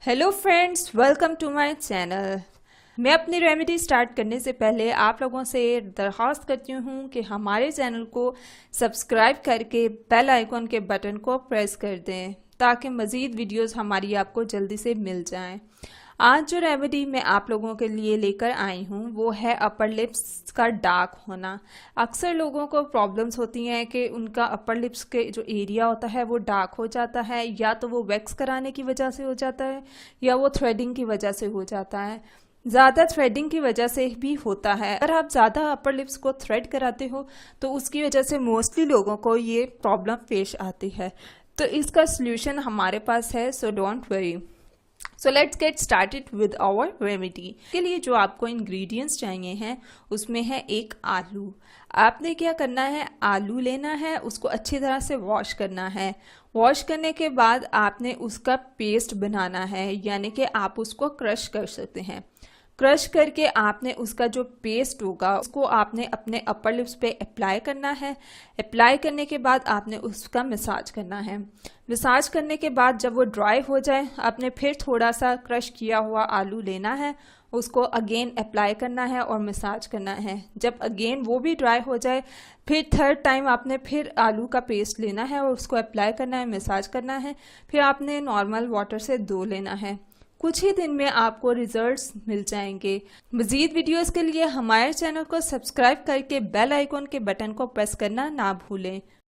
Hello friends, welcome to my channel. मैं अपनी remedy start करने से पहले आप लोगों से दरख्वास्त करती हूँ कि हमारे चैनल को सब्सक्राइब करके बेल आइकॉन के बटन को प्रेस कर दें ताकि मज़ीद वीडियोस हमारी आपको जल्दी से मिल जाएं। आज जो रेमेडी मैं आप लोगों के लिए लेकर आई हूँ वो है अपर लिप्स का डार्क होना। अक्सर लोगों को प्रॉब्लम्स होती हैं कि उनका अपर लिप्स के जो एरिया होता है वो डार्क हो जाता है, या तो वो वैक्स कराने की वजह से हो जाता है या वो थ्रेडिंग की वजह से हो जाता है। ज़्यादा थ्रेडिंग की वजह से भी होता है। अगर आप ज़्यादा अपर लिप्स को थ्रेड कराते हो तो उसकी वजह से मोस्टली लोगों को ये प्रॉब्लम पेश आती है। तो इसका सल्यूशन हमारे पास है, so don't worry. So let's get started with our remedy. के लिए जो आपको इंग्रेडिएंट्स चाहिए हैं उसमें है एक आलू। आपने क्या करना है, आलू लेना है, उसको अच्छी तरह से वॉश करना है। वॉश करने के बाद आपने उसका पेस्ट बनाना है, यानी कि आप उसको क्रश कर सकते हैं। क्रश करके आपने उसका जो पेस्ट होगा उसको आपने अपने अपर लिप्स पे अप्लाई करना है। अप्लाई करने के बाद आपने उसका मसाज करना है। मसाज करने के बाद जब वो ड्राई हो जाए आपने फिर थोड़ा सा क्रश किया हुआ आलू लेना है, उसको अगेन अप्लाई करना है और मसाज करना है। जब अगेन वो भी ड्राई हो जाए फिर थर्ड टाइम आपने फिर आलू का पेस्ट लेना है और उसको अप्लाई करना है, मसाज करना है। फिर आपने नॉर्मल वाटर से धो लेना है। कुछ ही दिन में आपको रिजल्ट्स मिल जाएंगे। मज़ीद वीडियोस के लिए हमारे चैनल को सब्सक्राइब करके बेल आइकॉन के बटन को प्रेस करना ना भूलें।